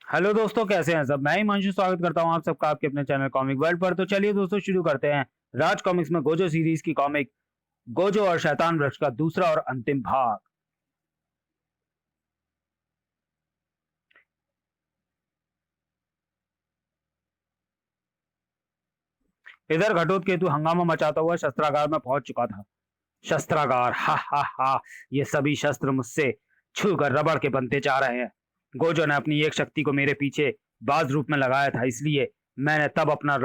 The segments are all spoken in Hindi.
हेलो दोस्तों, कैसे हैं सब। मैं हिमांशु स्वागत करता हूं आप सबका आपके अपने चैनल कॉमिक वर्ल्ड पर। तो चलिए दोस्तों, शुरू करते हैं राज कॉमिक्स में गोजो सीरीज की कॉमिक गोजो और शैतान वृक्ष का दूसरा और अंतिम भाग। इधर घटोत्केतु हंगामा मचाता हुआ शस्त्रागार में पहुंच चुका था। शस्त्रागार, हा हा हा, ये सभी शस्त्र मुझसे छूकर रबड़ के बनते जा रहे हैं। गोजो ने अपनी एक शक्ति को मेरे पीछे बाज रूप में लगाया था, इसलिए मैंने तब अपना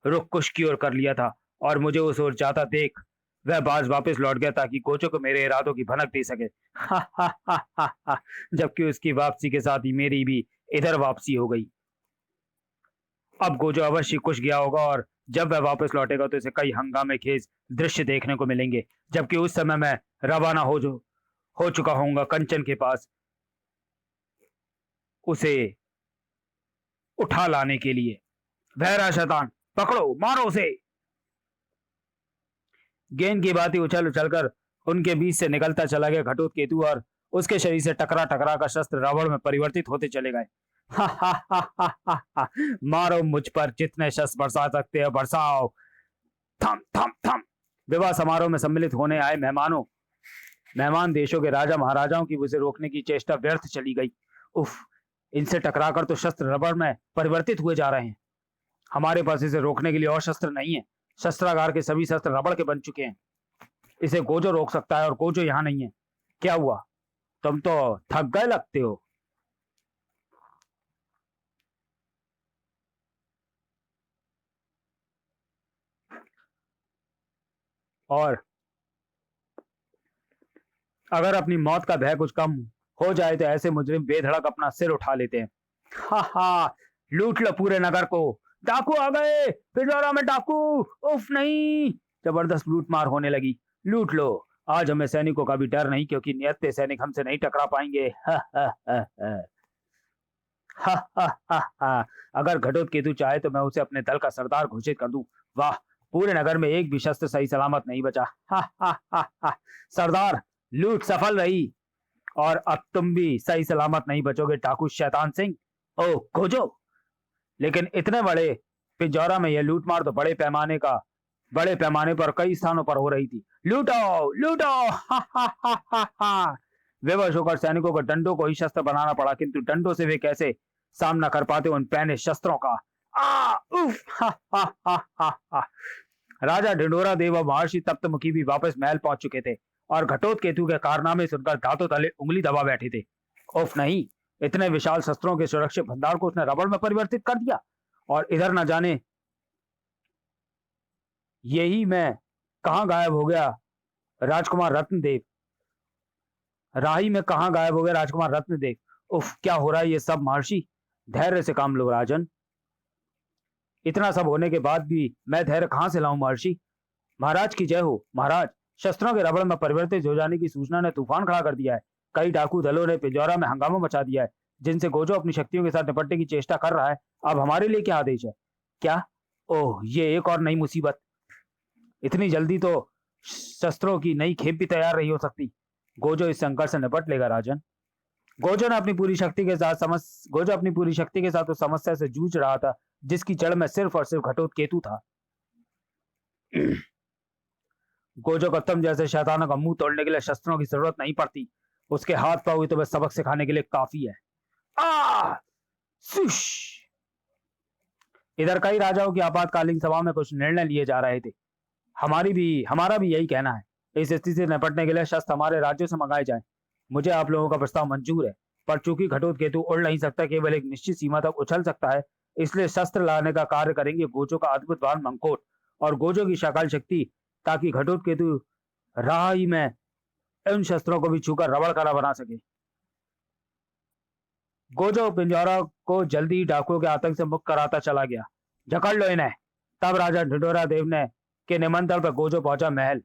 रुख कुश की ओर कर लिया था और मुझे उस ओर जाता देख वह बाज वापस लौट गया ताकि गोजो को मेरे इरादों की भनक दे सके। हा हा हा हा हा, जबकि उसकी वापसी के साथ ही मेरी भी इधर वापसी हो गई। अब गोजो अवश्य कुछ गया होगा और जब वह वापस लौटेगा तो इसे कई हंगामे खेज दृश्य देखने को मिलेंगे, जबकि उस समय मैं रवाना हो चुका होऊंगा कंचन के पास उसे उठा लाने के लिए। वह शैतान, पकड़ो, मारो उसे। गेंद की बाती उछल उछल कर उनके बीच से निकलता चला गया घटोत्केतु और उसके शरीर से टकरा टकरा कर शस्त्र रबड़ में परिवर्तित होते चले गए। हा हा हा हा हा हा, मारो मुझ पर जितने शस्त्र बरसा सकते हो बरसाओ। थम थम थम। विवाह समारोह में सम्मिलित होने आए मेहमान देशों के राजा महाराजाओं की उसे रोकने की चेष्टा व्यर्थ चली गई। उफ, इनसे टकराकर तो शस्त्र रबड़ में परिवर्तित हुए जा रहे हैं। हमारे पास इसे रोकने के लिए और शस्त्र नहीं है। शस्त्रागार के सभी शस्त्र रबड़ के बन चुके हैं। इसे गोजो रोक सकता है और गोजो यहाँ नहीं है। क्या हुआ, तुम तो थक गए लगते हो। और अगर अपनी मौत का भय कुछ कम हो जाए तो ऐसे मुजरिम बेधड़क अपना सिर उठा लेते हैं। हा हा, लूट लो पूरे नगर को। डाकू आ गए, पिजोरा में डाकू। उफ नहीं, जबरदस्त लूट मार होने लगी। लूट लो, आज हमें सैनिकों का भी डर नहीं, क्योंकि नियत्ते सैनिक हमसे नहीं टकरा पाएंगे। हा हा हा हा हा हा हा हा। अगर घटोत्केतु चाहे तो मैं उसे अपने दल का सरदार घोषित कर दूं। वाह, पूरे नगर में एक भी शस्त्र सही सलामत नहीं बचा। हा हा हा हा। सरदार, लूट सफल रही और अब तुम भी सही सलामत नहीं बचोगे डाकू शैतान सिंह। ओ खोजो, लेकिन इतने बड़े पिजौरा में यह लूटमार तो बड़े पैमाने पर कई स्थानों पर हो रही थी। लूटो लूटो, हा हा हा हा हा। विवश होकर सैनिकों को डंडों को ही शस्त्र बनाना पड़ा, किंतु डंडों से वे कैसे सामना कर पाते उन पैने शस्त्रों का। आ उफ, हा हा हा हा हा। राजा ढिंडोरा देव और महर्षि तप्तमुखी भी वापस महल पहुंच चुके थे और घटोत्केतु के कारनामे सुनकर दांतों तले उंगली दबा बैठे थे। उफ नहीं, इतने विशाल शस्त्रों के सुरक्षित भंडार को उसने रबड़ में परिवर्तित कर दिया। और इधर न जाने यही मैं कहां गायब हो गया राजकुमार रत्नदेव। राही में कहां गायब हो गया राजकुमार रत्नदेव। उफ, क्या हो रहा है ये सब महर्षि। धैर्य से काम लो राजन। इतना सब होने के बाद भी मैं धैर्य कहां से लाऊं महर्षि। महाराज की जय हो महाराज। शस्त्रों के रबड़ में परिवर्तित हो जाने की सूचना ने तूफान खड़ा कर दिया है। कई डाकू दलों ने पिजौरा में हंगामा मचा दिया है, जिनसे गोजो अपनी शक्तियों के साथ निपटने की चेष्टा कर रहा है। अब हमारे लिए क्या आदेश है। क्या, ओह, ये एक और नई मुसीबत। इतनी जल्दी तो शस्त्रों की नई खेप भी तैयार नहीं हो सकती। गोजो इस संकट से निपट लेगा राजन। गोजो ने अपनी पूरी शक्ति के साथ गोजो अपनी पूरी शक्ति के साथ उस समस्या से जूझ रहा था जिसकी जड़ में सिर्फ और सिर्फ घटोत्केतु था। गोजो कत्तम जैसे शैतानों का मुंह तोड़ने के लिए शस्त्रों की जरूरत नहीं पड़ती। उसके हाथ पांव हुई तो बस सबक सिखाने के लिए काफी है। आ सुश। इधर कई राजाओं की आपातकालीन सभा में कुछ निर्णय लिए जा रहे थे। हमारा भी यही कहना है। इस स्थिति से निपटने के लिए शस्त्र हमारे राज्यों से मंगाए जाएं। मुझे आप लोगों का प्रस्ताव मंजूर है, पर चूंकि घटोत्केतु उड़ नहीं सकता, केवल एक निश्चित सीमा तक उछल सकता है, इसलिए शस्त्र लाने का कार्य करेंगे गोजो का अद्भुत वाहन मंकोट और गोजो की शाकाल शक्ति, ताकि घटोत्केतु राह ही में इन शस्त्रों को भी छूकर रबड़ का ना बना सके। गोजो पिंजौरा को जल्दी ही डाकुओं के आतंक से मुक्त कराता चला गया। जकड़ लो इन्हें। तब राजा ढिंढोरा देव ने के निमंत्रण पर गोजो पहुंचा महल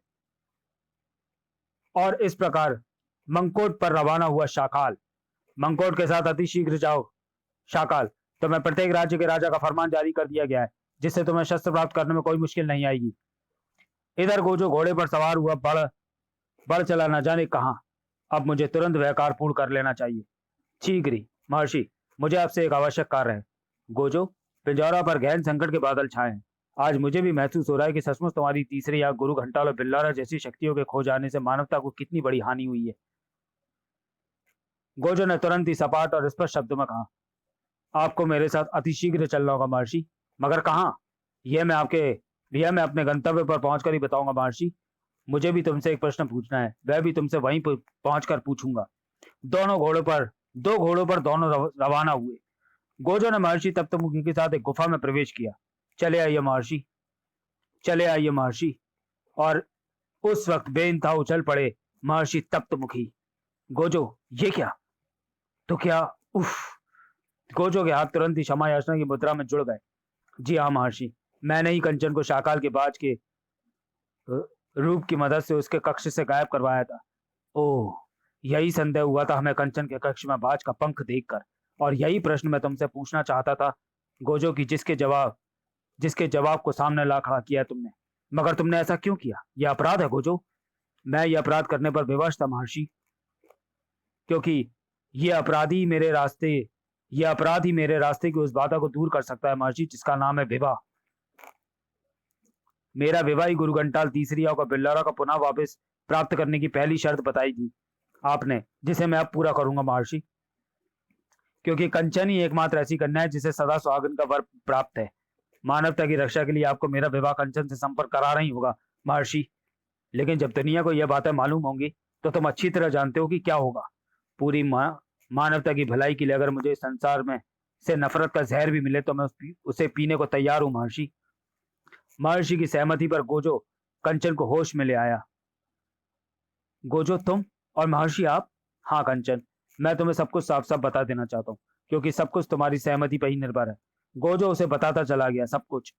और इस प्रकार मंकोट पर रवाना हुआ शाकाल। मंकोट के साथ अति शीघ्र जाओ शाकाल। तुम्हें प्रत्येक राज्य के राजा का फरमान जारी कर दिया गया है, जिससे तुम्हें शस्त्र प्राप्त करने में कोई मुश्किल नहीं आएगी। इधर गोजो घोड़े पर सवार हुआ बढ़ चला न जाने कहां। अब मुझे तुरंत वह कार्य पूर्ण कर लेना चाहिए। शीघ्र ही महर्षि। मुझे आपसे एक आवश्यक कार्य है। गोजो, पिंजौरा पर गहन संकट के बादल छाए हैं। आज मुझे भी महसूस हो रहा है कि सचमुच तुम्हारी तीसरी या गुरु घंटाल और बिल्लारा जैसी शक्तियों के खो जाने से मानवता को कितनी बड़ी हानि हुई है। गोजो ने तुरंत ही सपाट और स्पष्ट शब्दों में कहा, आपको मेरे साथ अतिशीघ्र चलना होगा महर्षि। मगर कहाँ? यह मैं आपके यह मैं अपने गंतव्य पर पहुंचकर ही बताऊंगा महर्षि। मुझे भी तुमसे एक प्रश्न पूछना है, वह भी तुमसे वहीं पहुंचकर पूछूंगा। दोनों घोड़ों पर दो घोड़ों पर दोनों रवाना हुए। गोजो ने महर्षि तप्तमुखी के साथ एक गुफा में प्रवेश किया। चले आइए महर्षि, चले आइए महर्षि। और उस वक्त बेइंतहा उछल पड़े महर्षि तप्तमुखी। गोजो, ये क्या? तो क्या? उफ! गोजो के हाथ तुरंत ही क्षमा याचना की मुद्रा में जुड़ गए। जी हाँ महर्षि, मैंने ही कंचन को शाकाल के बाज के रूप की मदद से उसके कक्ष से गायब करवाया था। ओह, यही संदेह हुआ था हमें कंचन के कक्ष में बाज का पंख देखकर। और यही प्रश्न मैं तुमसे पूछना चाहता था गोजो की, जिसके जवाब को सामने ला खड़ा किया तुमने। मगर तुमने ऐसा क्यों किया? यह अपराध है गोजो। मैं यह अपराध करने पर विवश था महर्षि, क्योंकि यह अपराध ही मेरे रास्ते की उस बाधा को दूर कर सकता है महर्षि, जिसका नाम है विवाह। मेरा विवाह ही गुरु घंटाल तीसरी का बिल्लारा का पुनः वापस प्राप्त करने की पहली शर्त बताई थी आपने, जिसे मैं अब पूरा करूंगा महर्षि। क्योंकि कंचन ही एकमात्र ऐसी कन्या है जिसे सदा सुहागन का वर प्राप्त है। मानवता की रक्षा के लिए आपको मेरा विवाह कंचन से संपर्क कराना ही होगा महर्षि। लेकिन जब दुनिया को यह बातें मालूम होंगी तो तुम अच्छी तरह जानते हो कि क्या होगा। पूरी मानवता की भलाई के लिए अगर मुझे संसार में से नफरत का जहर भी मिले तो मैं उसे पीने को तैयार हूं महर्षि। महर्षि की सहमति पर गोजो कंचन को होश में ले आया। गोजो, तुम और महर्षि आप? हाँ कंचन, मैं तुम्हें सब कुछ साफ साफ बता देना चाहता हूँ, क्योंकि सब कुछ तुम्हारी सहमति पर ही निर्भर है। गोजो उसे बताता चला गया सब कुछ,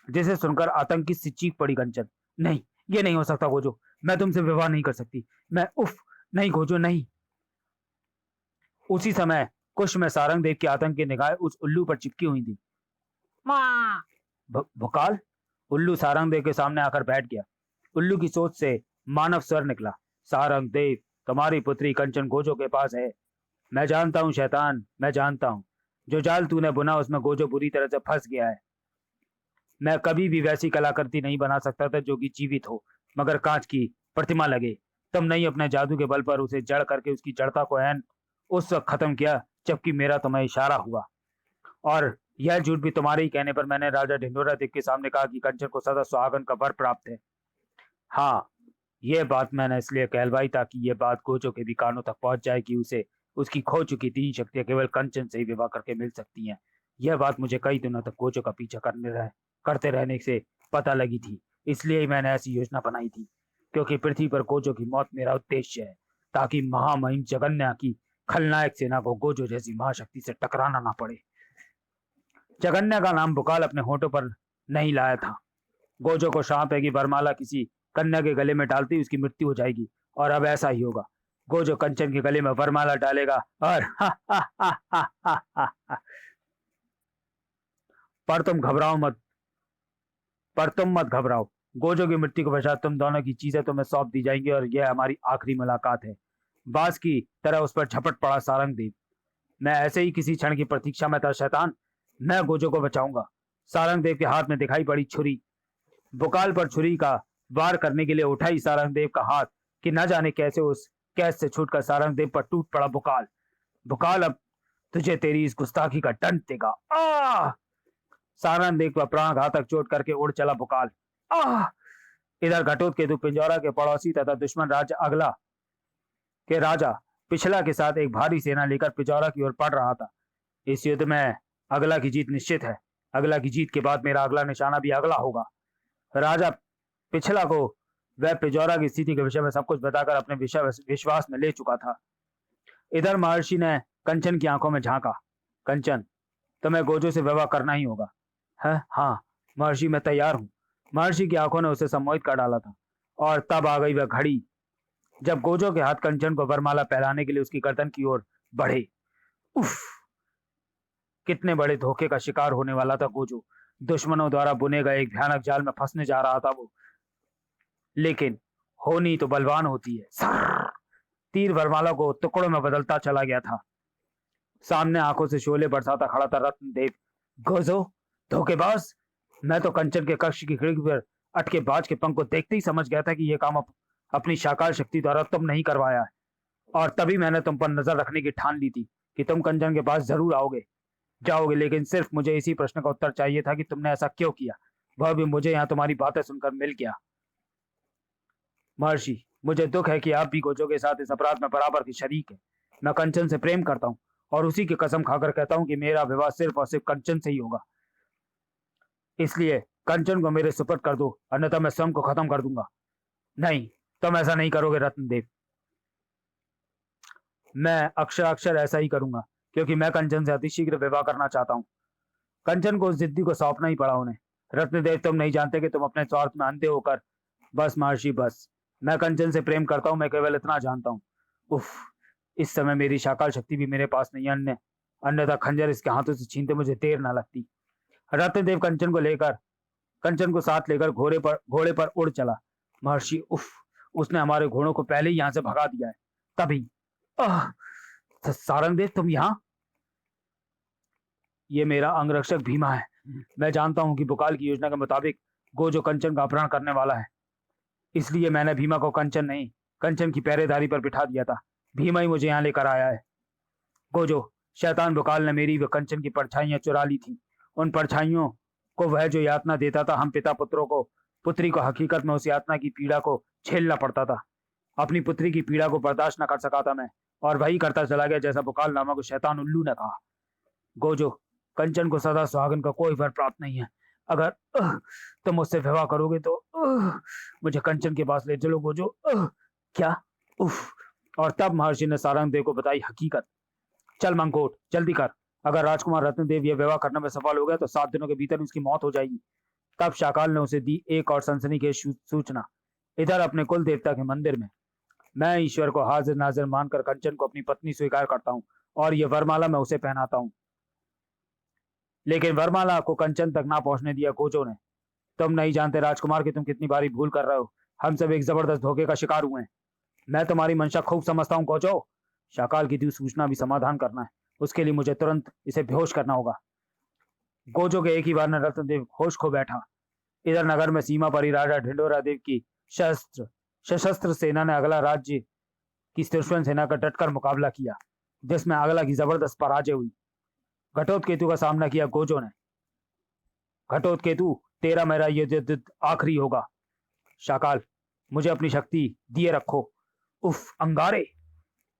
जिसे सुनकर आतंकी सी चीख पड़ी कंचन। नहीं, ये नहीं हो सकता गोजो, मैं तुमसे विवाह नहीं कर सकती। मैं उफ, नहीं गोजो नहीं। उसी समय कुश में सारंग देव की आतंक की निगाहें उस उल्लू पर चिपकी हुई थी। भुकाल! उल्लू सारंग देव के सामने आकर बैठ गया। उल्लू की सोच से मानव स्वर निकला। सारंग देव, तुम्हारी पुत्री कंचन गोजो के पास है। मैं जानता हूँ शैतान, मैं जानता हूँ। जो जाल तूने बुना उसमें गोजो बुरी तरह से फंस गया है। मैं कभी भी वैसी कलाकृति नहीं बना सकता था जो कि जीवित हो मगर कांच की प्रतिमा लगे। तुम नहीं अपने जादू के बल पर उसे जड़ करके उसकी जड़ता को ऐन उस वक्त खत्म किया जबकि मेरा तुम्हें इशारा हुआ। और यह झूठ भी तुम्हारे ही कहने पर मैंने राजा ढिंढोरा देव के सामने कहा कि कंचन को सदा सुहागन का वर प्राप्त है। हाँ, यह बात मैंने इसलिए कहलवाई ताकि यह बात गोजो के भी कानों तक पहुंच जाए कि उसे उसकी खो चुकी तीन शक्तियां केवल कंचन से ही विवाह करके मिल सकती हैं। यह बात मुझे कई दिनों तक गोजो का पीछा करते रहने से पता लगी थी, इसलिए ही मैंने ऐसी योजना बनाई थी। क्योंकि पृथ्वी पर गोजो की मौत मेरा उद्देश्य है, ताकि महामहिम जगन्या की खलनायक सेना को गोजो जैसी महाशक्ति से टकराना ना पड़े। जगन्या का नाम बुकाल अपने होठों पर नहीं लाया था। गोजो को शाप है कि वरमाला किसी कन्या के गले में डालती उसकी मृत्यु हो जाएगी, और अब ऐसा ही होगा। गोजो कंचन के गले में वरमाला डालेगा और पर तुम घबराओ मत, पर तुम मत घबराओ। गोजो की मृत्यु के पश्चात तुम दोनों की चीजें तुम्हें सौंप दी जाएंगी और यह हमारी आखिरी मुलाकात है। बाज की तरह उस पर झपट पड़ा सारंग देव। मैं ऐसे ही किसी क्षण की प्रतीक्षा में था शैतान, मैं गोजो को बचाऊंगा। सारंग देव के हाथ में दिखाई पड़ी छुरी। बुकाल पर छुरी का वार करने के लिए उठाई सारंग देव का हाथ कि न जाने कैसे उस कैद से छूटकर सारंग देव पर टूट पड़ा बुकाल। बुकाल, अब तुझे तेरी इस गुस्ताखी का दंड देगा। आ! सारंग देव का प्राणघातक चोट करके उड़ चला बुकाल। आ! इधर घटोत्कच पिंजौरा के पड़ोसी तथा दुश्मन राज्य अगला के राजा पिछला के साथ एक भारी सेना लेकर पिंजौरा की ओर पड़ रहा था। इस युद्ध में अगला की जीत निश्चित है। अगला की जीत के बाद मेरा अगला निशाना भी अगला होगा। राजा पिछला को वह पिंजौरा की स्थिति के विषय में सब कुछ बताकर अपने विश्वास में ले चुका था। इधर महर्षि ने कंचन की आंखों में झांका। कंचन, तुम्हें गोजो से विवाह करना ही होगा। है? हाँ महर्षि, मैं तैयार हूँ। महर्षि की आंखों ने उसे सम्मोहित कर डाला था। और तब आ गई वह घड़ी जब गोजो के हाथ कंचन को वरमाला पहनाने के लिए उसकी गर्दन की ओर बढ़े। उफ! कितने बड़े धोखे का शिकार होने वाला था गोजो। दुश्मनों द्वारा बुने गए एक भयानक जाल में फंसने जा रहा था वो। लेकिन होनी तो बलवान होती है। तीर वरमाला को टुकड़ों में बदलता चला गया था। सामने आंखों से शोले बरसाता खड़ा था रत्नदेव। गोजो, धोखेबाज। मैं तो कंचन के कक्ष की खिड़की पर अटके बाज के पंख को देखते ही समझ गया था कि यह काम अपनी शाकाल शक्ति द्वारा तुम नहीं करवाया है, और तभी मैंने तुम पर नजर रखने की ठान ली थी कि तुम कंचन के पास जरूर आओगे, जाओगे, लेकिन सिर्फ मुझे इसी प्रश्न का उत्तर चाहिए था कि तुमने ऐसा क्यों किया। वह भी मुझे यहाँ तुम्हारी बातें सुनकर मिल गया। महर्षि, मुझे दुख है कि आप भी गोजो के साथ इस अपराध में बराबर की शरीक है। मैं कंचन से प्रेम करता हूँ और उसी की कसम खाकर कहता हूँ कि मेरा विवाह सिर्फ और सिर्फ कंचन से ही होगा। इसलिए कंचन को मेरे सुपुर्द कर दो, अन्यथा मैं स्वयं को खत्म कर दूंगा। नहीं, तुम ऐसा नहीं करोगे रत्नदेव। मैं अक्षर ऐसा ही करूंगा, क्योंकि मैं कंचन से अतिशीघ्र विवाह करना चाहता हूँ। कंचन को उस जिद्दी को सौंपना ही पड़ा उन्हें। रत्नदेव, तुम नहीं जानते कि तुम अपने स्वार्थ में अंधे होकर। बस महर्षि, बस। मैं कंचन से प्रेम करता हूँ, मैं केवल इतना जानता हूँ। उफ, इस समय मेरी शाकाल शक्ति भी मेरे पास नहीं है, अन्यथा खंजर इसके हाथों से छीनते मुझे देर ना लगती। रत्नदेव कंचन को साथ लेकर घोड़े पर उड़ चला। महर्षि, उफ, उसने हमारे घोड़ों को पहले ही यहाँ से भगा दिया है। तभी सारंगदेव, तुम यहाँ? ये मेरा अंगरक्षक भीमा है। मैं जानता हूं कि बुकाल की योजना के मुताबिक गोजो कंचन का अपहरण करने वाला है, इसलिए मैंने भीमा को कंचन की पहरेदारी पर बिठा दिया था। भीमा ही मुझे यहाँ लेकर आया है। गोजो, शैतान बुकाल ने मेरी व कंचन की परछाइयां चुरा ली थी। उन परछाइयों को वह जो यातना देता था, हम पिता पुत्री को हकीकत में उस यातना की पीड़ा को झेलना पड़ता था। अपनी पुत्री की पीड़ा को बर्दाश्त न कर सका था मैं, और वही करता चला गया जैसा बुकाल नामक उस शैतान उल्लू ने कहा। गोजो, कंचन को सदा सुहागन का कोई वर प्राप्त नहीं है। अगर तुम मुझसे विवाह करोगे तो मुझे कंचन के पास ले चलो गोजो। क्या? उफ। और तब महर्षि ने सारंगदेव को बताई हकीकत। चल मंकोट, जल्दी कर। अगर राजकुमार रत्नदेव यह विवाह करने में सफल हो गया तो 7 दिनों के भीतर उसकी मौत हो जाएगी। तब शाकाल ने उसे दी एक और सनसनीखेज सूचना। इधर अपने कुल देवता के मंदिर में मैं ईश्वर को हाजिर नाजिर मानकर कंचन को अपनी पत्नी स्वीकार करता हूँ, और यह वरमाला मैं उसे पहनाता हूँ। लेकिन वरमाला को कंचन तक ना पहुंचने दिया गोजो ने। तुम नहीं जानते राजकुमार कि तुम कितनी भारी भूल कर रहे हो। हम सब एक जबरदस्त धोखे का शिकार हुए हैं। मैं तुम्हारी मंशा खूब समझता हूँ गोजो। शाकाल की दी सूचना भी समाधान करना है, उसके लिए मुझे तुरंत इसे बेहोश करना होगा। गोजो के एक ही बार में रत्नदेव होश खो बैठा। इधर नगर में सीमा पर ही राजा ढिंडोरा देव की सशस्त्र सेना ने अगला राज्य की दुश्मन सेना का डटकर मुकाबला किया, जिसमें अगला की जबरदस्त पराजय हुई। घटोत्केतु का सामना किया गोजो ने। घटोत्केतु, तेरा मेरा ये युद्ध आखिरी होगा। शाकाल, मुझे अपनी शक्ति दिए रखो। उफ, अंगारे।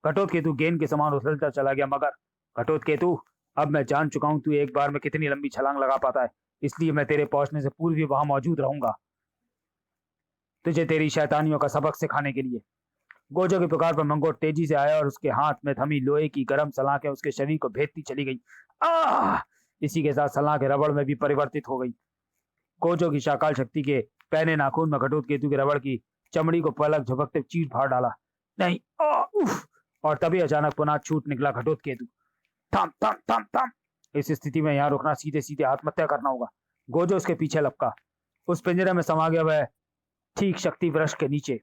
घटोत्केतु गेंद के समान उछलता चला गया, मगर घटोत्केतु, अब मैं जान चुका हूं तू एक बार में कितनी लंबी छलांग लगा पाता है, इसलिए मैं तेरे पहुंचने से पूर्व ही वहां मौजूद रहूंगा, तुझे तेरी शैतानियों का सबक सिखाने के लिए। गोजो की पुकार पर मंगोट तेजी से आया और उसके हाथ में थमी लोहे की गर्म सलाखें उसके शरीर को भेदती चली गई। इसी के साथ सलाखें रबड़ में भी परिवर्तित हो गई। गोजो की शाकाल शक्ति के पहने नाखून में घटोत्केतु के रबड़ की चमड़ी को पलक झपकते चीर फाड़ डाला। नहीं, उफ। और तभी अचानक पुनः छूट निकला घटोत्केतु। थम थम थम थम। इस स्थिति में यहाँ रुकना, सीधे सीधे आत्महत्या करना होगा। गोजो उसके पीछे लपका। उस पिंजरे में समा गया वह ठीक शक्ति वृक्ष के नीचे।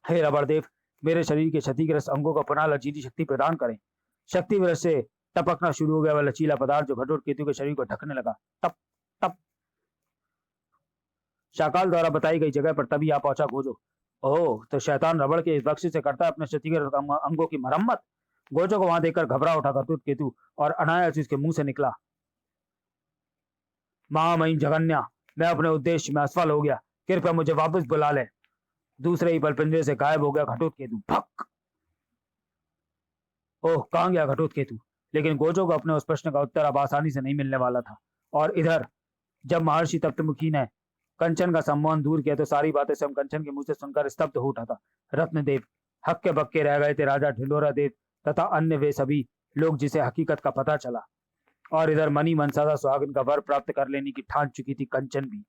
हे रबड़देव, मेरे शरीर के क्षतिग्रस्त अंगों को पुनः लचीली शक्ति प्रदान करें। शक्ति वृक्ष से टपकना शुरू हो गया वह लचीला पदार्थ जो घटोत्केतु के शरीर को ढकने लगा। टप टप। शाकाल द्वारा बताई गई जगह पर तभी आ पहुंचा गोजो। ओह, तो शैतान रबड़ के इस बक्से से करता है अपने क्षतिग्रस्त अंगों की मरम्मत। गोजो को वहां देखकर घबरा उठा घटोत्केतु और अनायास उसके मुंह से निकला, महामहिम जगन्या, मैं अपने उद्देश्य में असफल हो गया, कृपया मुझे वापस बुला ले। दूसरे ही पल पिंजरे से गायब हो गया घटोत्केतु। भक। ओह, कहां गया घटोत्केतु? लेकिन गोजो को अपने उस प्रश्न का उत्तर अब आसानी से नहीं मिलने वाला था। और इधर जब महर्षि तप्तमुखी ने कंचन का सम्मान दूर किया तो सारी बातें स्वयं कंचन के मुंह से सुनकर स्तब्ध हो उठा था। रत्नदेव, हक्के बक्के रह गए थे राजा ढिंडोरा देव तथा अन्य वे सभी लोग जिसे हकीकत का पता चला। और इधर मनी मनसादा सुहागन का वर प्राप्त कर लेने की ठान चुकी थी कंचन भी।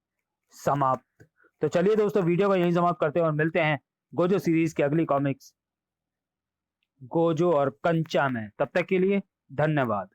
समाप्त। तो चलिए दोस्तों, वीडियो को यहीं समाप्त करते हैं और मिलते हैं गोजो सीरीज की अगली कॉमिक्स गोजो और कंचा में। तब तक के लिए धन्यवाद।